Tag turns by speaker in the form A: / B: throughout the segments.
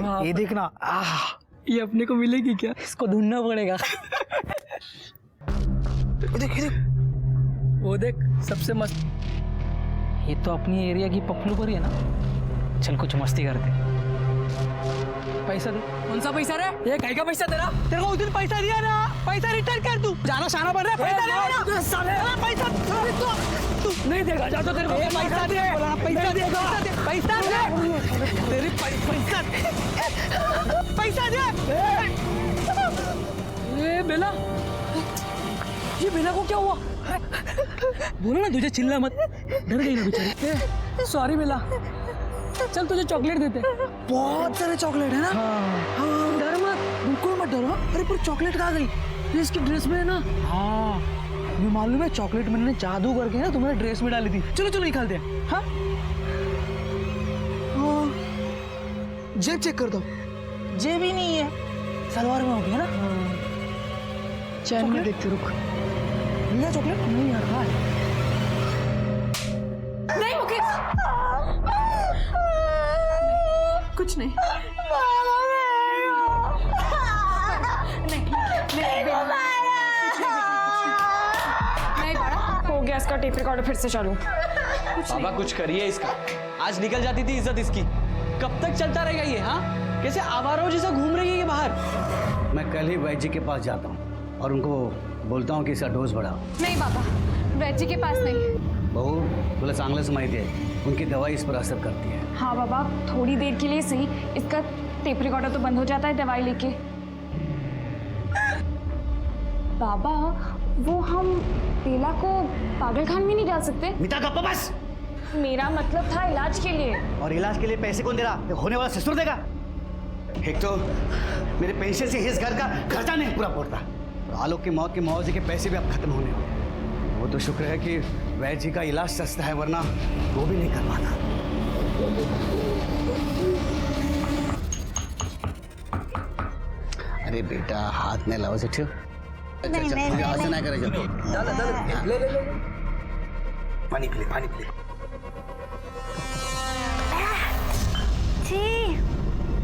A: भाई ये देखना,
B: ये अपने को मिलेगी क्या?
A: इसको ढूंढना पड़ेगा।
B: ये देख वो देख, सबसे मस्त।
A: ये तो अपनी एरिया की पपलू पर ही है ना। चल कुछ मस्ती करते। पैसा दे।
B: कौन सा पैसा रे? ये काय का पैसा तेरा?
A: तेरे को उस दिन पैसा दिया ना, पैसा रिटर्न कर तू। जाना शाना बन रहा है, पैसा दे ना।
B: साले
A: पैसा
B: तू नहीं देगा, जा तो तेरे को
A: पैसा दे, पैसा दे, पैसा दे,
B: तेरी
A: पैसा दे।
B: ये बेला, ये बेला को क्या हुआ? बोलो ना, तुझे चिल्ला मत, डर गई ना बेचारी। सॉरी बेला, चल तुझे चॉकलेट देते।
A: बहुत सारे चॉकलेट है ना।
B: हाँ,
A: डर मत, बिल्कुल मत डरो। अरे पर चॉकलेट कहाँ गई?
B: ये इसकी ड्रेस में है ना।
A: हाँ ये मालूम है, चॉकलेट मैंने जादू करके ना तुम्हारे ड्रेस में डाली थी। चलो चलो निकालते हैं। हाँ
B: जेब चेक कर दो।
A: जेब ही नहीं है, सलवार में हो गया ना।
B: चैन में देखते रुक।
A: मिला चॉकलेट?
B: नहीं यार, हाँ
C: नहीं मुकेश, कुछ नहीं। नहीं बड़ा हो गया इसका टेप रिकॉर्डर, फिर से चालू।
D: बाबा कुछ करिए इसका, आज निकल जाती थी इज्जत इसकी। कब तक चलता रहेगा ये? हाँ कैसे आवारों जैसा घूम रही है ये बाहर।
E: मैं कल ही वैद्य जी के पास जाता हूँ और उनको बोलता हूँ कि इसका डोज बढ़ाओ।
C: नहीं बाबा, वैद्य जी के पास नहीं।
E: बहू बोला चांगलंच माहिती है, उनकी दवाई इस पर असर करती है।
C: हाँ बाबा, थोड़ी देर के लिए सही, इसका टेप रिकॉर्डर तो बंद हो जाता है दवाई लेके। बाबा वो हम बेला को पागलखाने में नहीं डाल सकते?
E: मिता का बस।
C: मेरा मतलब था इलाज के लिए।
E: और इलाज के लिए पैसे कौन दे रहा? ये होने वाला ससुर देगा। एक तो मेरे पेंशन से इस घर का खर्चा नहीं पूरा पड़ता, और आलोक की मौत के मुआवजे के पैसे भी अब खत्म होने वाले। वो तो शुक्र है कि वैद्य जी का इलाज सस्ता है, वरना वो भी नहीं कर पाता। अरे बेटा हाथ में लाओ से ठियो। अच्छा नहीं करे जाओ।
B: ले
E: पानी पी ले, पानी पी ले।
F: छी,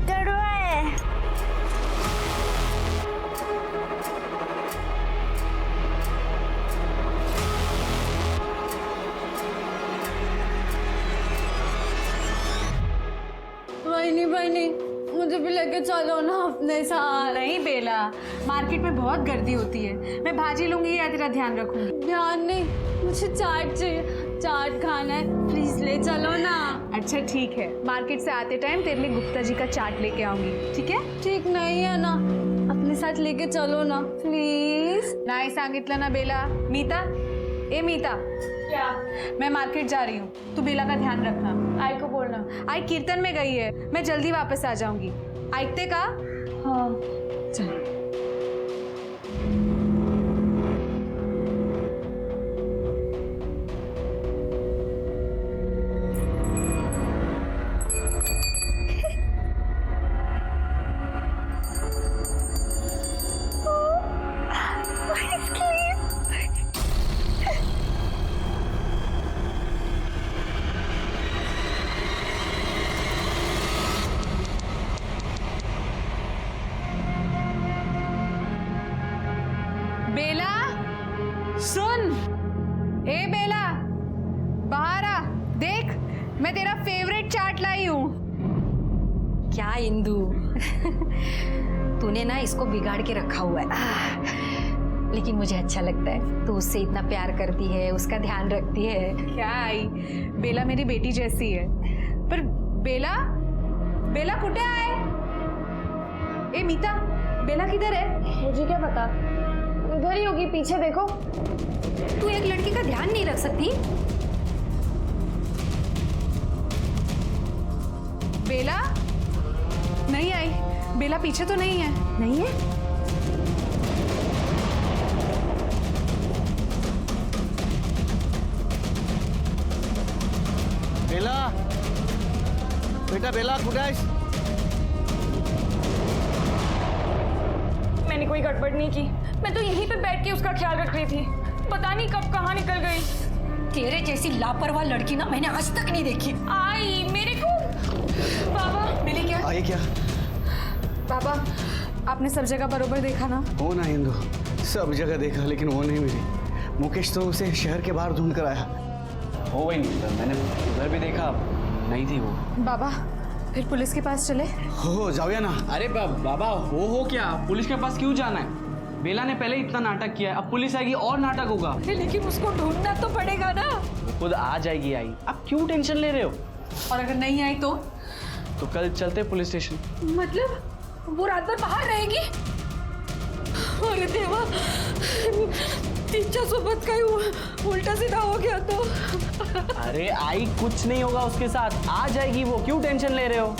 F: कड़वा है।
C: नहीं, मुझे भी लेके चलो ना अपने साथ। नहीं बेला, मार्केट में बहुत गर्दी होती है, मैं भाजी लूंगी या तेरा ध्यान रखूंगी। ध्यान नहीं, मुझे चाट चाहिए, चाट खाना है, प्लीज ले चलो ना। अच्छा ठीक है, मार्केट से आते टाइम तेरे लिए गुप्ता जी का चाट लेके आऊंगी, ठीक है? ठीक नहीं है ना, अपने साथ लेके चलो ना प्लीज। नहीं सांगितलं ना बेला। मीता, ए मीता, क्या? मैं मार्केट जा रही हूँ, तू बेला का ध्यान रखना। आई को बोलना, आई कीर्तन में गई है, मैं जल्दी वापस आ जाऊंगी। ऐकते का? हाँ चल। बेला सुन, ए बेला बाहर आ, देख मैं तेरा फेवरेट चाट लाई हूँ।
G: क्या इंदु, तूने ना इसको बिगाड़ के रखा हुआ है, लेकिन मुझे अच्छा लगता है। तू उससे इतना प्यार करती है, उसका ध्यान रखती है।
C: क्या आई, बेला मेरी बेटी जैसी है। पर बेला, बेला कुठे आहे? ए मीता, बेला किधर है? मुझे क्या पता, उधर ही होगी, पीछे देखो।
G: तू एक लड़की का ध्यान नहीं रख सकती?
C: बेला नहीं आई, बेला पीछे तो नहीं है।
G: नहीं है?
E: बेला, बेटा बेला कुठे आहेस?
C: मैंने कोई गड़बड़ नहीं की, मैं तो यहीं पे बैठ के उसका ख्याल रख रही थी। पता नहीं कब कहाँ निकल गई।
G: तेरे जैसी लापरवाह लड़की ना मैंने आज तक नहीं देखी।
C: आई मेरे को। बाबा
G: मिली क्या?
E: आए क्या?
C: पापा आपने सब जगह बरोबर देखा ना?
E: हो ना इंदु, सब जगह देखा लेकिन वो नहीं मिली। मुकेश तो उसे शहर के बाहर ढूंढ कर आया।
D: हो गई नहीं, मैंने उधर भी देखा, नहीं थी वो।
C: बाबा फिर पुलिस के पास चले?
E: हो जाओया ना।
D: अरे बाबा हो क्या, पुलिस के पास क्यों जाना है? बेला ने पहले इतना नाटक किया है, अब पुलिस आएगी और नाटक होगा।
C: लेकिन उसको ढूंढना तो पड़ेगा ना।
D: वो खुद आ जाएगी, आई। अब क्यों टेंशन ले रहे हो?
C: और अगर नहीं आई तो
D: कल चलते पुलिस स्टेशन।
C: मतलब वो रात भर बाहर रहेगी? अरे देवा, तिच्या सोबत काही उल्टा सीधा हो गया तो?
D: अरे आई, कुछ नहीं होगा उसके साथ, आ जाएगी वो, क्यों टेंशन ले रहे हो?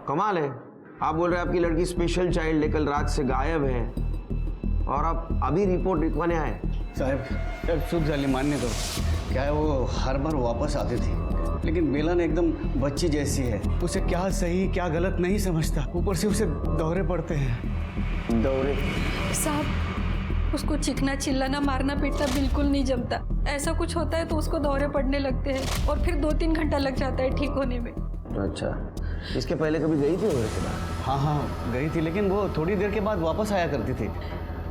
H: कमाल है, आप बोल रहे हैं आपकी लड़की स्पेशल चाइल्ड लेकर रात से गायब है और आप अभी रिपोर्ट लिखवाने आए।
E: साहब चूक झाली, मान्य करो। क्या है, वो हर बार वापस आती थी, लेकिन बेला ने एकदम बच्ची जैसी है, उसे क्या सही क्या गलत नहीं समझता, ऊपर से उसे दौरे पड़ते हैं।
H: दौरे?
I: साहब उसको चिकना चिल्लाना मारना पीटना बिल्कुल नहीं जमता। ऐसा कुछ होता है तो उसको दौरे पड़ने लगते हैं और फिर 2-3 घंटा लग जाता है ठीक होने में।
H: अच्छा, इसके पहले कभी गई थी मेरे के बाद?
E: हाँ गई थी, लेकिन वो थोड़ी देर के बाद वापस आया करती थी।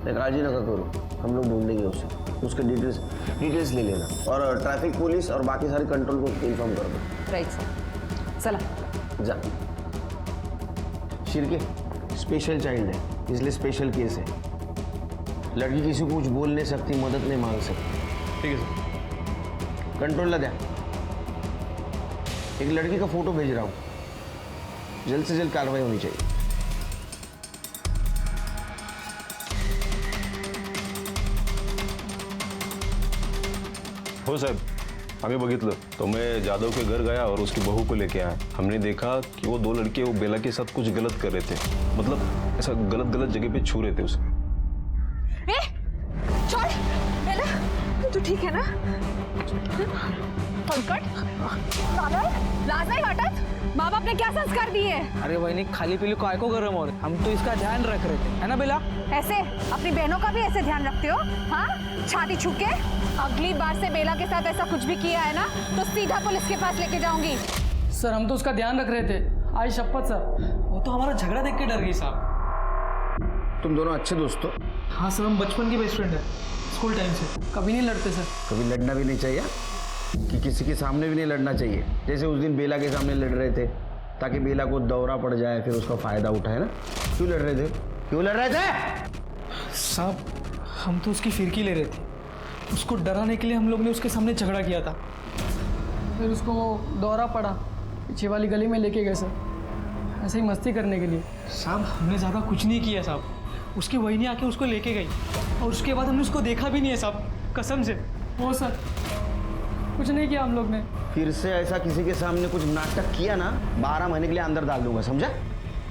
H: राजी ना करो, हम लोग ढूंढेंगे उसे, उसके डिटेल्स ले लेना और ट्रैफिक पुलिस और बाकी सारे कंट्रोल को इन्फॉर्म कर दो।
G: राइट सर, चला
H: जा। शिरके स्पेशल चाइल्ड है, इसलिए स्पेशल केस है। लड़की किसी को कुछ बोल नहीं सकती, मदद नहीं मांग सकती।
D: ठीक है सर।
H: कंट्रोल ला दिया। एक लड़की का फोटो भेज रहा हूँ, जल्द से जल्द कार्रवाई होनी चाहिए।
J: हो साहब, आम्ही बघितलं तो मैं जादव के घर गया और उसकी बहू को लेके आया। हमने देखा कि वो 2 लड़के वो बेला के साथ कुछ गलत कर रहे थे, मतलब ऐसा गलत जगह पे छू रहे थे उसे।
C: छोड़ बेला, तू ठीक है ना? लाज नहीं वाटत? माँ बाप ने क्या संस्कार दिए?
A: अरे वही खाली पीली काय को गरम हो रहे, हम तो इसका ध्यान रख रहे थे, है ना बेला?
C: ऐसे अपनी बहनों का भी ऐसे ध्यान रखते हो? हाँ, छाती छूके? अगली बार से बेला के साथ ऐसा कुछ भी किया है ना तो सीधा पुलिस के पास लेके जाऊंगी।
B: सर हम तो उसका ध्यान रख रहे थे, आई शपथ सर।
A: वो तो हमारा झगड़ा देख के डर गई साहब।
H: तुम दोनों अच्छे दोस्त हो?
B: हाँ सर, हम बचपन के बेस्ट फ्रेंड है, स्कूल टाइम से। कभी नहीं लड़ते सर।
H: कभी लड़ना भी नहीं चाहिए कि किसी के सामने भी नहीं लड़ना चाहिए। जैसे उस दिन बेला के सामने लड़ रहे थे ताकि बेला को दौरा पड़ जाए, फिर उसका फायदा उठाए ना। क्यों लड़ रहे थे? क्यों लड़ रहे थे?
B: साहब हम तो उसकी फिरकी ले रहे थे, उसको डराने के लिए हम लोग ने उसके सामने झगड़ा किया था। फिर उसको दौरा पड़ा, पीछे वाली गली में लेके गए सर, ऐसे ही मस्ती करने के लिए। साहब हमने ज़्यादा कुछ नहीं किया साहब, उसकी वही आके उसको लेके गई और उसके बाद हमने उसको देखा भी नहीं है साहब, कसम से। वो सर कुछ नहीं किया हम लोग ने।
H: फिर से ऐसा किसी के सामने कुछ नाटक किया ना, 12 महीने के लिए अंदर डाल दूंगा, समझा?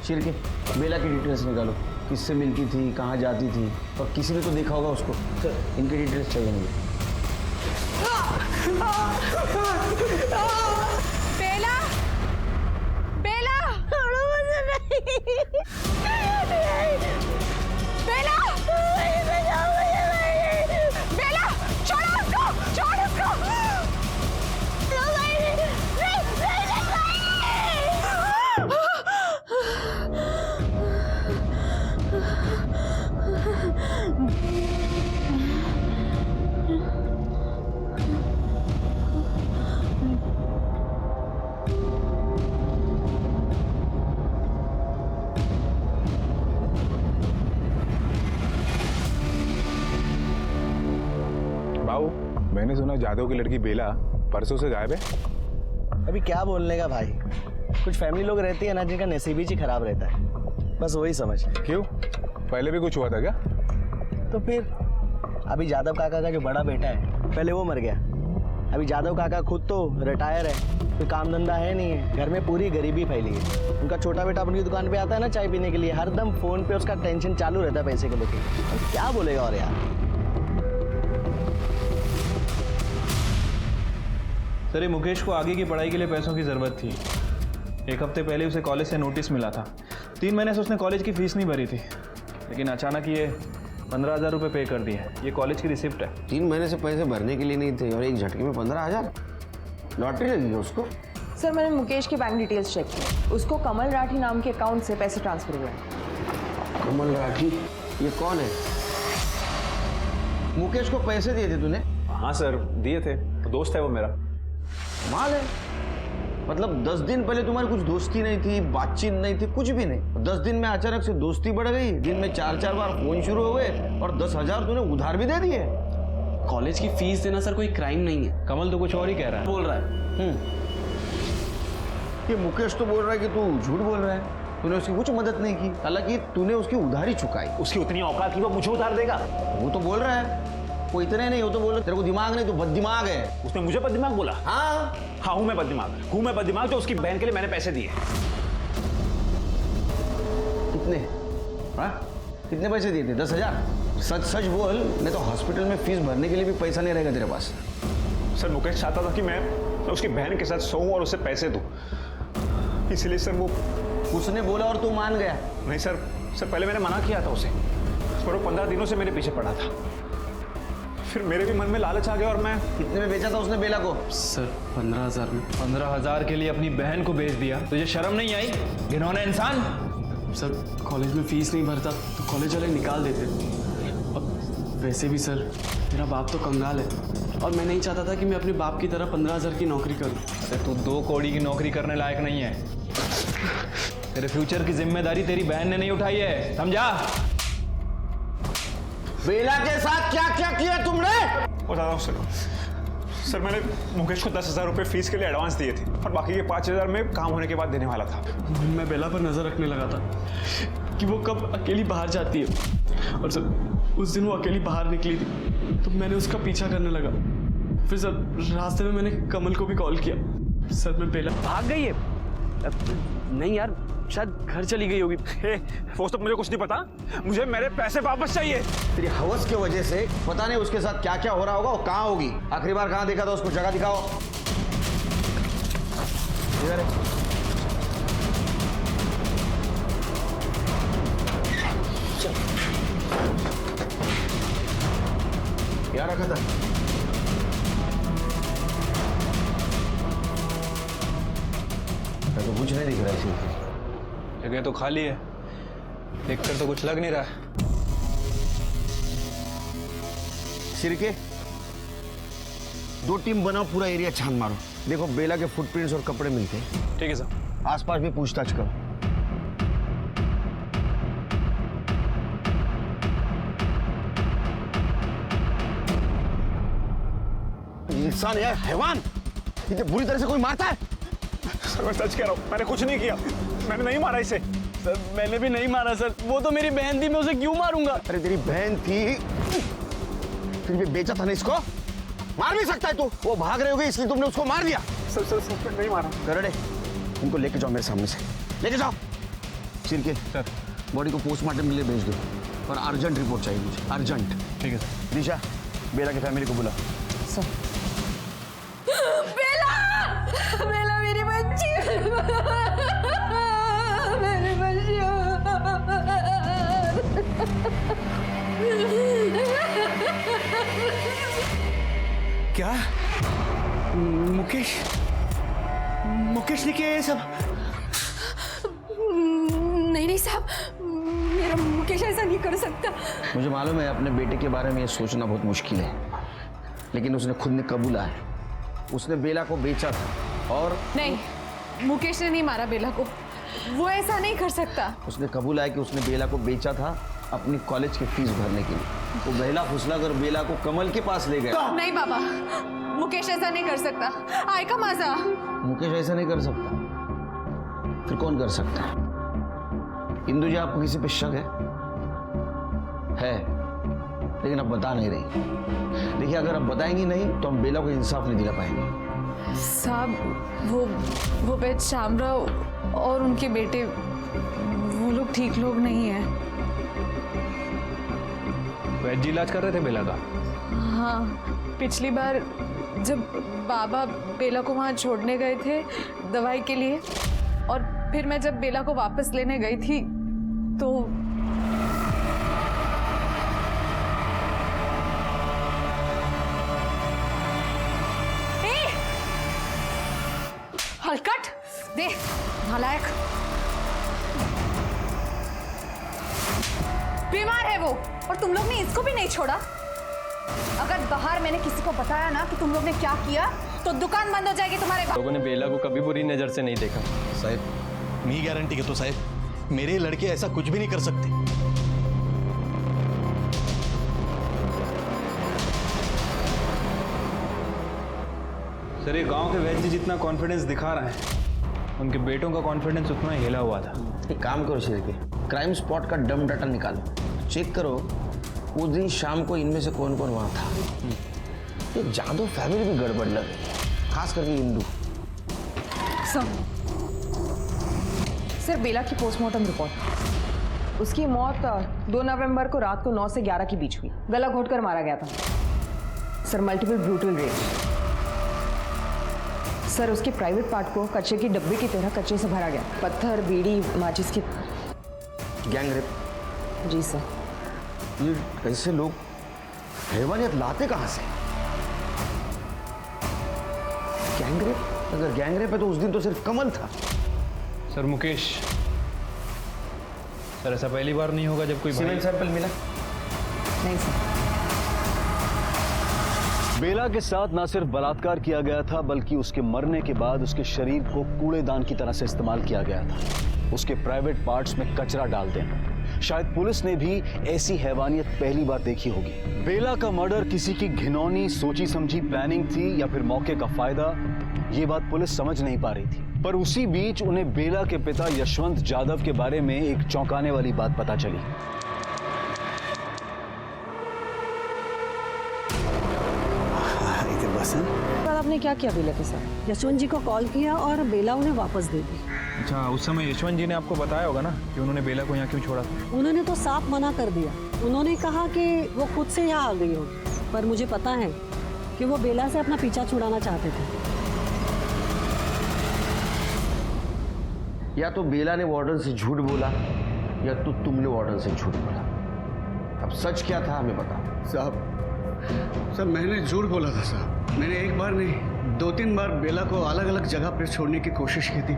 H: शिरके बेला की डिटेल्स निकालो, किससे मिलती थी, कहाँ जाती थी, और किसी ने तो देखा होगा उसको। इनकी डिटेल्स चाहिए मुझे।
C: बेला, बेला, बेला, बेला, छोड़ो उसको, छोड़ उसको।
J: बाबू, मैंने सुना जादव की लड़की बेला परसों से गायब है।
K: अभी क्या बोलने का भाई, कुछ फैमिली लोग रहती है ना जिनका नसीब ही खराब रहता है, बस वही समझ।
J: क्यों, पहले भी कुछ हुआ था क्या?
K: तो फिर अभी जादव काका का जो बड़ा बेटा है, पहले वो मर गया, अभी जादव काका खुद तो रिटायर है, कोई काम धंधा है नहीं है, घर में पूरी गरीबी फैली है। उनका छोटा बेटा अपनी दुकान पे आता है ना चाय पीने के लिए, हरदम फोन पे उसका टेंशन चालू रहता है पैसे को लेके। तो क्या बोलेगा और यार।
L: सर ये मुकेश को आगे की पढ़ाई के लिए पैसों की ज़रूरत थी। एक हफ्ते पहले उसे कॉलेज से नोटिस मिला था। 3 महीने से उसने कॉलेज की फीस नहीं भरी थी, लेकिन अचानक ये 15,000 रुपये पे कर दिए। ये कॉलेज की रिसिप्ट है।
H: 3 महीने से पैसे भरने के लिए नहीं थे और एक झटके में 15,000। लॉटरी लगी है उसको।
M: सर मैंने मुकेश की बैंक डिटेल्स चेक की, उसको कमल राठी नाम के अकाउंट से पैसे ट्रांसफर हुए हैं।
H: कमल राठी? ये कौन है? मुकेश को पैसे दिए थे तूने?
L: हाँ सर दिए थे, दोस्त है वो मेरा।
H: माल है, मतलब 10 दिन पहले तुम्हारी कुछ दोस्ती नहीं थी, बातचीत नहीं थी, कुछ भी नहीं। 10 दिन में अचानक से दोस्ती बढ़ गई, दिन में 4-4 बार फोन शुरू हो गए और 10,000 तूने उधार भी दे दिए।
D: कॉलेज की फीस देना सर कोई क्राइम नहीं है।
L: कमल तो कुछ और ही कह रहा है।
D: बोल रहा है।
H: ये मुकेश तो बोल रहा है कि तू झूठ बोल रहा है, तूने उसकी कुछ मदद नहीं की, हालांकि तूने उसकी उधारी चुकाई।
L: उसकी उतनी औकात की वो मुझे उधार देगा?
H: वो तो बोल रहा है, वो इतने नहीं, वो तो बोल रहा है तेरे को दिमाग नहीं, तू बददिमाग है।
L: उसने मुझे बददिमाग बोला?
H: हाँ
L: हूँ मैं बददिमाग जो उसकी बहन के लिए मैंने पैसे दिए।
H: कितने? हाँ कितने पैसे दिए थे? 10,000? सच सच बोल, नहीं तो हॉस्पिटल में फीस भरने के लिए भी पैसा नहीं रहेगा तेरे पास।
L: सर मुकेश चाहता था कि मैं उसकी बहन के साथ सोऊं और उसे पैसे दूं, इसलिए सर वो।
H: उसने बोला और तू मान गया?
L: नहीं सर पहले मैंने मना किया था उसे, पर वो 15 दिनों से मेरे पीछे पड़ा था। फिर मेरे भी मन में लालच आ गया और मैं।
H: कितने में बेचा था उसने बेला को?
D: सर 15,000 में।
L: 15,000 के लिए अपनी बहन को बेच दिया? तुझे शर्म नहीं आई? घिनौना इंसान।
D: सर कॉलेज में फीस नहीं भरता तो कॉलेज वाले निकाल देते। अब वैसे भी सर मेरा बाप तो कंगाल है और मैं नहीं चाहता था कि मैं अपने बाप की तरह 15,000 की नौकरी करूं।
L: अरे तू 2 कौड़ी की नौकरी करने लायक नहीं है। तेरे फ्यूचर की जिम्मेदारी तेरी बहन ने नहीं उठाई है, समझा?
H: बेला के साथ क्या क्या किया तुमने?
L: बता रहा हूँ सर मैंने मुकेश को 10,000 रुपये फीस के लिए एडवांस दिए थे और बाकी के 5,000 में काम होने के बाद देने वाला था।
D: मैं बेला पर नजर रखने लगा था कि वो कब अकेली बाहर जाती है, और सर उस दिन वो अकेली बाहर निकली थी तो मैंने उसका पीछा करने लगा। फिर सर रास्ते में मैंने कमल को भी कॉल किया। सर मैं बेला भाग गई है? नहीं यार, शायद घर चली गई होगी।
L: वो तो मुझे कुछ नहीं पता, मुझे मेरे पैसे वापस चाहिए।
H: तेरी हवस की वजह से पता नहीं उसके साथ क्या क्या हो रहा होगा और कहाँ होगी। आखिरी बार कहाँ देखा था उसको? जगह दिखाओ। इधर है। क्या रखा था? तो कुछ नहीं दिख रहा है।
L: जगह तो खाली है, देखकर तो कुछ लग नहीं रहा है।
H: सिरके 2 टीम बनाओ, पूरा एरिया छान मारो, देखो बेला के फुटप्रिंट्स और कपड़े मिलते हैं।
L: ठीक है सर।
H: आसपास भी पूछताछ करो। इंसान यार, हैवान, इतने बुरी तरह से कोई मारता है?
L: सर मैं सच कह रहा हूँ, मैंने कुछ नहीं किया, मैंने नहीं मारा इसे।
D: सर मैंने भी नहीं मारा सर, वो तो मेरी बहन थी, मैं उसे क्यों मारूंगा?
H: अरे तेरी बहन थी, फिर भी बेचा था ना इसको? मार भी सकता है तू। वो भाग रहे हो गए इसलिए तुमने उसको मार दिया।
L: सर नहीं मारा।
H: करड़े, इनको लेके जाओ मेरे सामने से, लेके जाओ। सिरके
L: सर
H: बॉडी को पोस्टमार्टम के लिए भेज दो और अर्जेंट रिपोर्ट चाहिए मुझे, अर्जेंट।
L: ठीक है सर।
H: दिशा, बेला की फैमिली को बुला।
I: बेला मेरी बच्ची, मेरी बच्ची।
E: क्या? मुकेश ने किया ये सब?
I: नहीं साहब, मेरा मुकेश ऐसा नहीं कर सकता।
H: मुझे मालूम है अपने बेटे के बारे में ये सोचना बहुत मुश्किल है, लेकिन उसने खुद ने कबूला है, उसने बेला को बेचा था। और
C: नहीं, मुकेश ने नहीं मारा बेला को, वो ऐसा नहीं कर सकता।
H: उसने कबूला है कि उसने बेला को बेचा था अपनी कॉलेज की फीस भरने के लिए। वो बेला फुसला कर बेला को कमल के पास ले गया।
C: नहीं बाबा, मुकेश ऐसा नहीं कर सकता। आय का मजा।
H: मुकेश ऐसा नहीं कर सकता, फिर कौन कर सकता है? इंदु जी, आपको किसी पे शक है? लेकिन अब बता नहीं रही। देखिए, अगर अब बताएंगी नहीं तो हम बेला को इंसाफ नहीं दिला पाएंगे।
C: साहब वो वैद शामराव और उनके बेटे वो लोग ठीक लोग नहीं हैं।
L: वैद जी इलाज कर रहे थे बेला का?
C: हाँ, पिछली बार जब बाबा बेला को वहाँ छोड़ने गए थे दवाई के लिए, और फिर मैं जब बेला को वापस लेने गई थी तो
G: हलकट दे नालायक।
C: बीमार है वो, और तुम लोग ने इसको भी नहीं छोड़ा। अगर बाहर मैंने किसी को बताया ना कि तुम लोग ने क्या किया तो दुकान बंद हो जाएगी तुम्हारे।
N: लोगों ने बेला को कभी बुरी नजर से नहीं देखा।
O: साहब मी गारंटी के तो साहब मेरे लड़के ऐसा कुछ भी नहीं कर सकते।
L: सर, ये गांव के वैद्य जितना कॉन्फिडेंस दिखा रहे हैं, उनके बेटों का कॉन्फिडेंस उतना ही हिला हुआ था।
H: एक काम करो शेर के, क्राइम स्पॉट का डम डाटा निकालो, चेक करो उस दिन शाम को इनमें से कौन कौन वहां था। ये जादव फैमिली भी गड़बड़ लग रही है, खास करके इंदू।
M: सर, बेला की पोस्टमार्टम रिपोर्ट। उसकी मौत 2 नवंबर को रात को 9 से 11 के बीच हुई। गला घोटकर मारा गया था sir, multiple brutal rape. Sir, उसके प्राइवेट पार्ट को कच्चे की डब्बे की तरह कच्चे से भरा गया, पत्थर, बीड़ी, माचिस की।
H: Gang rape?
M: जी सर।
H: ये कैसे लोग हैवानियत लाते कहां से? Gang rape? अगर गैंग रेप है तो उस दिन तो सिर्फ कमल था।
L: सर मुकेश, सर ऐसा पहली बार नहीं होगा जब कोई
H: सीमेंट सैंपल मिला?
M: नहीं सर।
P: बेला के साथ ना सिर्फ बलात्कार किया गया था, बल्कि उसके मरने के बाद उसके शरीर को कूड़ेदान की तरह से इस्तेमाल किया गया था। उसके प्राइवेट पार्ट्स में कचरा डाल देना। शायद पुलिस ने भी ऐसी हैवानियत पहली बार देखी होगी। बेला का मर्डर किसी की घिनौनी सोची समझी प्लानिंग थी या फिर मौके का फायदा, ये बात पुलिस समझ नहीं पा रही थी। पर उसी बीच उन्हें बेला के पिता यशवंत जाधव के बारे में एक चौंकाने वाली बात पता चली।
M: पर आपने क्या किया बेला के साथ?
Q: यशवंत जी को कॉल किया और बेला उन्हें वापस दे दी।
L: अच्छा, उस समय यशवंत जी ने आपको बताया होगा ना कि उन्होंने बेला को यहाँ क्यों छोड़ा था?
Q: उन्होंने तो साफ मना कर दिया। उन्होंने कहा कि वो खुद से यहाँ आ गई होगी, पर मुझे पता है कि वो बेला से अपना पीछा छुड़ाना चाहते थे।
H: या तो बेला ने वार्डन से झूठ बोला या तो तुमने वार्डन से झूठ बोला। अब सच क्या था हमें बताओ।
E: साहब मैंने झूठ बोला था साहब। मैंने एक बार नहीं 2-3 बार बेला को अलग अलग जगह पर छोड़ने की कोशिश की थी,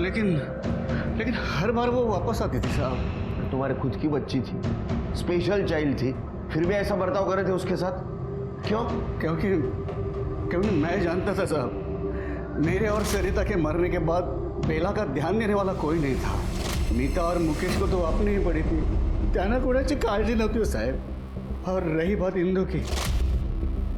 E: लेकिन हर बार वो वापस आती थी साहब।
H: तुम्हारे खुद की बच्ची थी, स्पेशल चाइल्ड थी, फिर भी ऐसा बर्ताव कर रहे थे उसके साथ? क्यों?
E: क्योंकि मैं जानता था साहब, मेरे और सरिता के मरने के बाद बेला का ध्यान देने वाला कोई नहीं था। नीता और मुकेश को तो अपनी ही पड़ी थी, त्याना कोणाची काळजी नव्हती साहब। और रही बात इंदू की,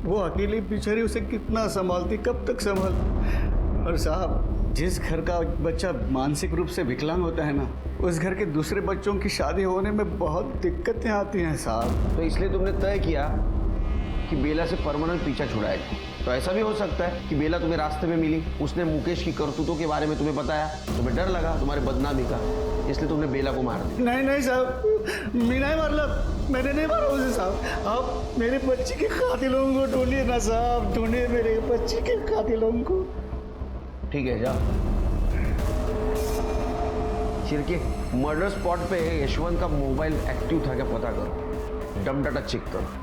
E: वो अकेली बेचारी उसे कितना संभालती, कब तक संभाल। और साहब, जिस घर का बच्चा मानसिक रूप से विकलांग होता है ना, उस घर के दूसरे बच्चों की शादी होने में बहुत दिक्कतें आती हैं साहब।
H: तो इसलिए तुमने तय किया कि बेला से परमानेंट पीछा छुड़ाएगा। तो ऐसा भी हो सकता है कि बेला तुम्हें रास्ते में मिली, उसने मुकेश की करतूतों के बारे में तुम्हें बताया, तुम्हें डर लगा तुम्हारे बदनामी का, इसलिए तुमने बेला को मार दिया।
E: नहीं साहब, मैं नहीं मारला, मैंने नहीं मारा उसे साहब। आप मेरे बच्ची के कातिलों को ढूंढिए ना साहब, ढूंढिए मेरे बच्ची के कातिलों को।
H: ठीक है, जाओ चिरके मर्डर स्पॉट पे यशवंत का मोबाइल एक्टिव था क्या पता करो, डम डाटा चेक करो।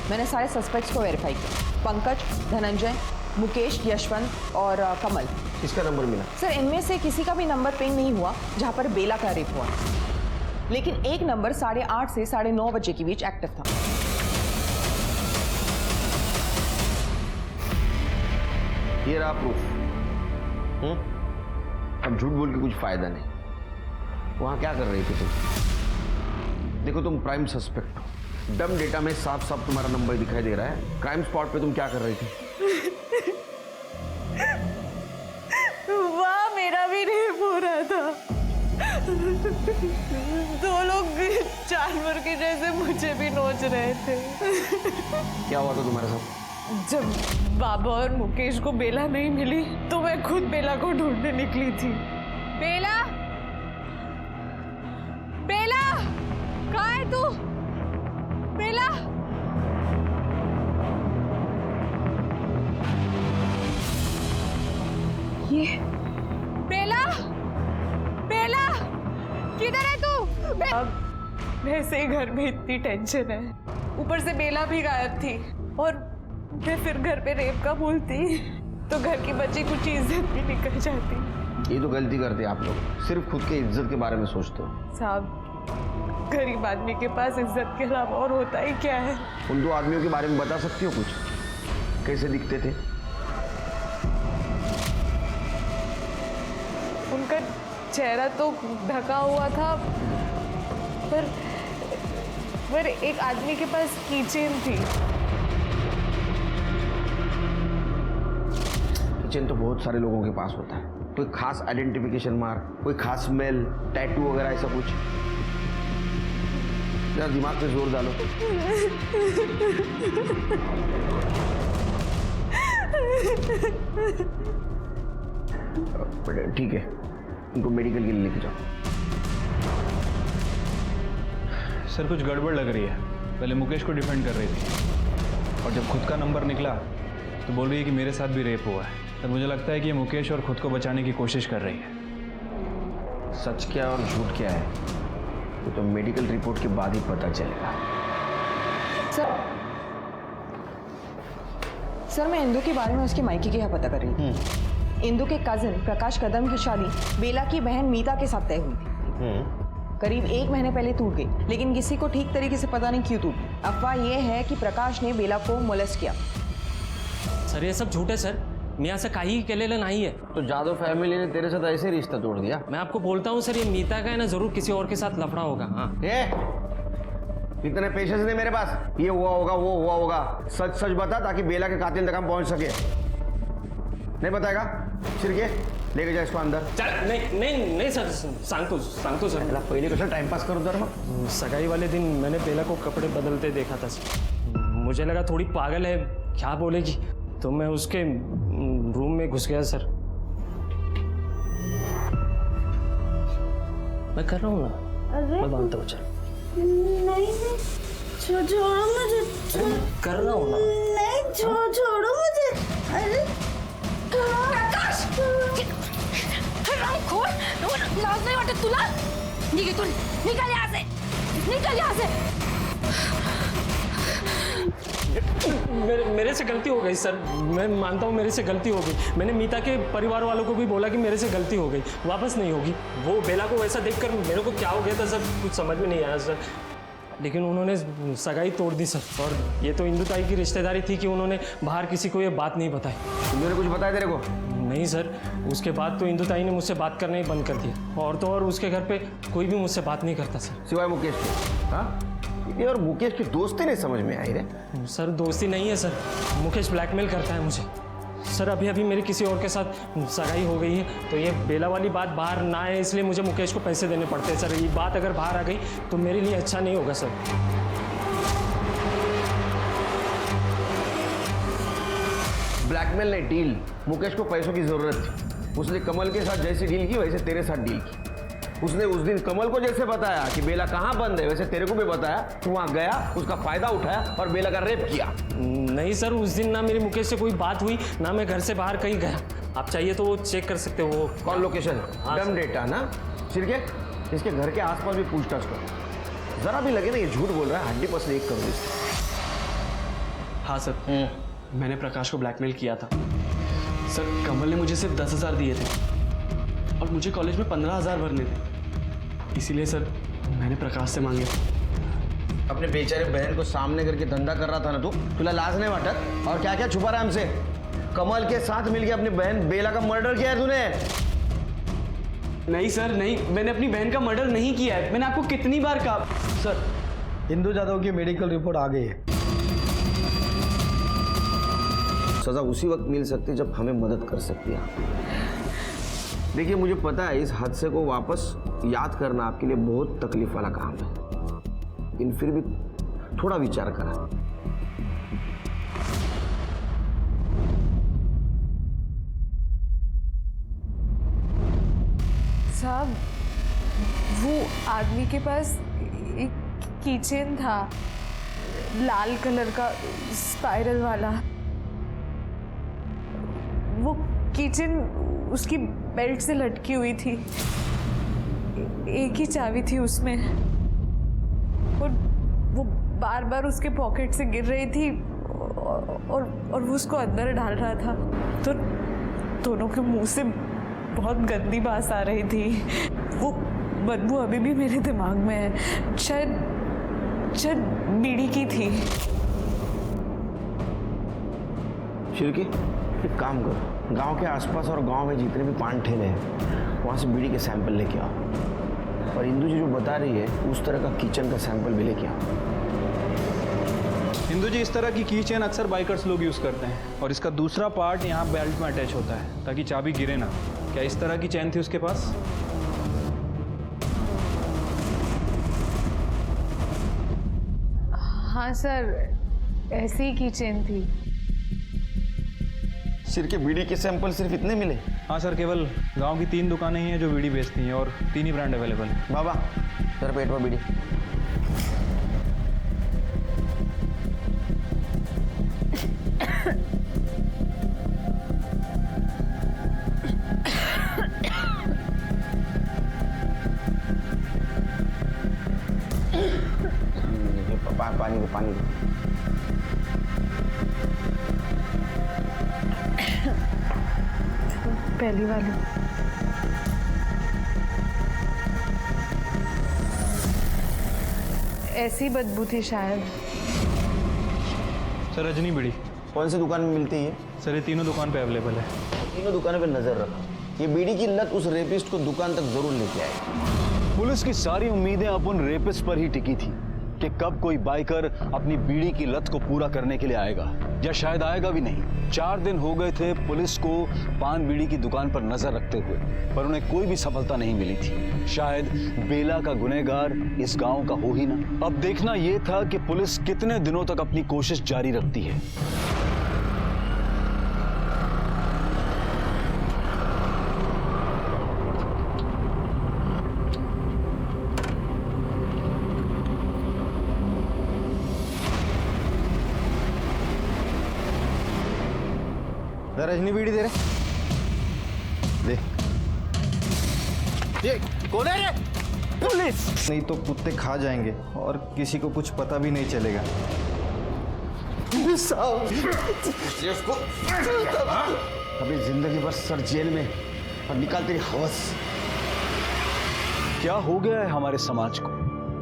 M: मैंने सारे सस्पेक्ट्स को वेरीफाई किया, पंकज, धनंजय, मुकेश, यशवंत और कमल।
H: किसका नंबर मिला?
M: सर, इनमें से किसी का भी नंबर पिंग नहीं हुआ जहां पर बेला का रेप हुआ, लेकिन एक नंबर 8:30 से 9:30 बजे के बीच एक्टिव था।
H: ये रहा प्रूफ। अब झूठ बोल के कुछ फायदा नहीं। वहां क्या कर रही थी तुम? देखो, तुम प्राइम सस्पेक्ट हो, डम डेटा में साफ साफ तुम्हारा नंबर दिखाई दे रहा है। क्राइम स्पॉट पे तुम क्या कर रही थी?
C: वाह
R: मेरा भी रेप हो रहा था। दो लोग जानवर के जैसे मुझे भी नोच रहे थे।
H: क्या हुआ था तुम्हारे साथ?
R: जब बाबा और मुकेश को बेला नहीं मिली तो मैं खुद बेला को ढूंढने निकली थी।
C: बेला, बेला, कहाँ है तू? बेला, ये बेला, बेला, किधर है तू?
R: अब वैसे ही घर में इतनी टेंशन है, ऊपर से बेला भी गायब थी और मैं फिर घर पे रेप का बोलती तो घर की बची कुछ इज्जत भी निकल जाती।
H: ये तो गलती करते आप लोग, सिर्फ खुद के इज्जत के बारे में सोचते हो।
R: साहब, गरीब आदमी के पास इज्जत के अलावा और होता ही क्या है?
H: उन दो आदमियों के बारे में बता सकती हो कुछ? कैसे दिखते थे?
R: उनका चेहरा तो ढका हुआ था, पर एक आदमी के पास कीचेन थी।
H: कीचेन तो बहुत सारे लोगों के पास होता है। कोई खास आइडेंटिफिकेशन मार्क, कोई खास स्मेल, टैटू वगैरह ऐसा कुछ? जरा दिमाग पे जोर डालो। ठीक है, इनको मेडिकल के लिए लेके जाओ।
L: सर कुछ गड़बड़ लग रही है। पहले मुकेश को डिफेंड कर रही थी और जब खुद का नंबर निकला तो बोल रही है कि मेरे साथ भी रेप हुआ है। तो मुझे लगता है कि ये मुकेश और खुद को बचाने की कोशिश कर रही है।
H: सच क्या और झूठ क्या है वो तो मेडिकल रिपोर्ट के बाद ही पता चलेगा।
M: सर मैं इंदु के बारे में उसके मायके के यहाँ पता कर रही थी। इंदु के कजिन प्रकाश कदम की शादी बेला की बहन मीता के साथ तय हुई थी। करीब 1 महीने पहले टूट गई, लेकिन किसी को ठीक तरीके से पता नहीं क्यों टूटी। अफवाह यह है कि प्रकाश ने बेला को मोलेस्ट किया।
N: सर ये सब झूठ है सर, मी असं काही केलेलं नाही है।
H: तो जादव फैमिली ने तेरे साथ ऐसे रिश्ता तोड़ दिया?
N: मैं आपको बोलता हूँ सर, ये मीता का है ना, जरूर किसी और के साथ लफड़ा होगा। हाँ
H: इतने पेशेंस नहीं मेरे पास। ये हुआ होगा, वो हुआ होगा। सच सच बता ताकि बेला के कातिल तक हम पहुंच सके। नहीं बताएगा? छिरके लेके जा इसको अंदर।
N: चल नहीं सर, सांगतो सर।
H: पहले कसं टाइमपास करो जरा मग।
N: सगाई वाले दिन मैंने बेला को कपड़े बदलते देखा था सर। मुझे लगा थोड़ी पागल है, क्या बोलेगी, तो मैं उसके रूम में घुस गया सर। मैं कर रहा हूँ ना, मैं बांधता हूँ। चल
F: नहीं छोड़ो मुझे।
N: कर रहा हूँ ना।
F: नहीं छोड़ो मुझे। अरे प्रकाश,
C: खोल, लाज नहीं वाटत तुला? निकल यहाँ से, निकल यहाँ से।
N: मेरे से गलती हो गई सर, मैं मानता हूँ मेरे से गलती हो गई। मैंने मीता के परिवार वालों को भी बोला कि मेरे से गलती हो गई, वापस नहीं होगी। वो बेला को वैसा देखकर मेरे को क्या हो गया था सर, कुछ समझ में नहीं आया सर। लेकिन उन्होंने सगाई तोड़ दी सर। और ये तो इंदु ताई की रिश्तेदारी थी कि उन्होंने बाहर किसी को ये बात नहीं बताई।
H: उन्होंने कुछ बताया तेरे को?
N: नहीं सर, उसके बाद तो इंदु ताई ने मुझसे बात करना ही बंद कर दिया। और तो और उसके घर पे कोई भी मुझसे बात नहीं करता सर,
H: सिवाय मुकेश के। हाँ, ये और मुकेश की दोस्ती नहीं समझ में आई रे।
N: सर दोस्ती नहीं है सर, मुकेश ब्लैकमेल करता है मुझे सर। अभी मेरी किसी और के साथ सगाई हो गई है, तो ये बेला वाली बात बाहर ना आए इसलिए मुझे मुकेश को पैसे देने पड़ते हैं सर। ये बात अगर बाहर आ गई तो मेरे लिए अच्छा नहीं होगा सर।
H: ब्लैकमेल नहीं, डील। मुकेश को पैसों की जरूरत थी, उसने कमल के साथ जैसी डील की वैसे तेरे साथ डील की। उसने उस दिन कमल को जैसे बताया कि बेला कहाँ बंद है, वैसे तेरे को भी बताया। तू वहाँ गया, उसका फायदा उठाया और बेला का रेप किया।
N: नहीं सर, उस दिन ना मेरी मुकेश से कोई बात हुई, ना मैं घर से बाहर कहीं गया। आप चाहिए तो वो चेक कर सकते हो। वो
H: कॉल लोकेशन, डम डेटा ना। सिरके इसके घर के आसपास भी पूछताछ करो, जरा भी लगे ना ये झूठ बोल रहा है, 100% करो इसको।
D: हाँ सर, मैंने प्रकाश को ब्लैकमेल किया था सर। कमल ने मुझे सिर्फ 10,000 दिए थे और मुझे कॉलेज में 15,000 भरने थे, इसीलिए सर मैंने प्रकाश से मांगे।
H: अपने बेचारे बहन को सामने करके धंधा कर रहा था ना तू, तुला लाज नहीं वाटत? और क्या क्या छुपा रहा है हमसे? कमल के साथ मिलके अपनी बहन बेला का मर्डर किया है तूने?
D: नहीं सर नहीं, मैंने अपनी बहन का मर्डर नहीं किया है। मैंने आपको कितनी बार कहा।
B: सर इंदु जादव की मेडिकल रिपोर्ट आ गई है।
H: सजा उसी वक्त मिल सकती है जब हमें मदद कर सकती है। देखिए मुझे पता है इस हादसे को वापस याद करना आपके लिए बहुत तकलीफ वाला काम है, लेकिन फिर भी थोड़ा विचार करा।
R: साहब, वो आदमी के पास एक कीचेन था, लाल कलर का स्पाइरल वाला। वो कीचेन उसकी बेल्ट से लटकी हुई थी, एक ही चाबी थी उसमें, और वो बार बार उसके पॉकेट से गिर रही थी और वो उसको अंदर डाल रहा था। तो दोनों के मुंह से बहुत गंदी बात आ रही थी। वो बदबू अभी भी मेरे दिमाग में है। शायद बीड़ी की थी।
H: शिरकी, एक काम करो, गांव के आसपास और गांव में जितने भी पान ठेले हैं वहाँ से बीड़ी के सैंपल लेके आओ, और इंदू जी जो बता रही है उस तरह का किचन का सैंपल भी लेके आओ।
L: हिंदू जी, इस तरह की की चेन अक्सर बाइकर्स लोग यूज़ करते हैं, और इसका दूसरा पार्ट यहाँ बेल्ट में अटैच होता है ताकि चाबी गिरे ना। क्या इस तरह की चेन थी उसके पास?
R: हाँ सर, ऐसी ही की चेन थी।
H: सिर के बीड़ी के सैंपल सिर्फ इतने मिले?
L: हाँ सर, केवल गांव की 3 दुकानें ही हैं जो बीड़ी बेचती हैं, और 3 ही ब्रांड अवेलेबल है।
H: बाबा तेरा पेट में बीड़ी। पानी दो, पानी दो।
R: पहली वाली। ऐसी बदबू थी शायद।
L: सर, रजनी बीड़ी
H: कौन सी दुकान में मिलती है?
L: सर, ये तीनों दुकान पे अवेलेबल है।
H: तीनों दुकानों पे नजर रखो, ये बीड़ी की लत उस रेपिस्ट को दुकान तक जरूर लेके आए।
P: पुलिस की सारी उम्मीदें अब उन रेपिस्ट पर ही टिकी थी कि कब कोई बाइकर अपनी बीड़ी की लत को पूरा करने के लिए आएगा, या शायद आएगा भी नहीं। 4 दिन हो गए थे पुलिस को पान बीड़ी की दुकान पर नजर रखते हुए, पर उन्हें कोई भी सफलता नहीं मिली थी। शायद बेला का गुनहगार इस गांव का हो ही ना। अब देखना यह था कि पुलिस कितने दिनों तक अपनी कोशिश जारी रखती है।
H: रजनी बीड़ी दे रहे? दे।
O: ये कौन है रे? पुलिस! नहीं तो कुत्ते खा जाएंगे और किसी को कुछ पता भी नहीं चलेगा।
H: अभी जिंदगी भर सर जेल में और निकाल तेरी हवस।
P: क्या हो गया है हमारे समाज को,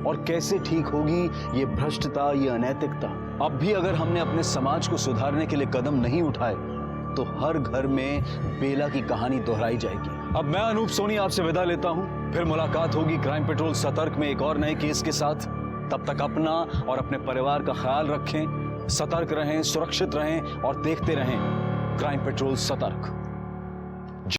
P: और कैसे ठीक होगी ये भ्रष्टता, ये अनैतिकता? अब भी अगर हमने अपने समाज को सुधारने के लिए कदम नहीं उठाए तो हर घर में बेला की कहानी दोहराई जाएगी। अब मैं अनूप सोनी आपसे विदा लेता हूं, फिर मुलाकात होगी क्राइम पेट्रोल सतर्क में एक और नए केस के साथ। तब तक अपना और अपने परिवार का ख्याल रखें, सतर्क रहें, सुरक्षित रहें और देखते रहें क्राइम पेट्रोल सतर्क।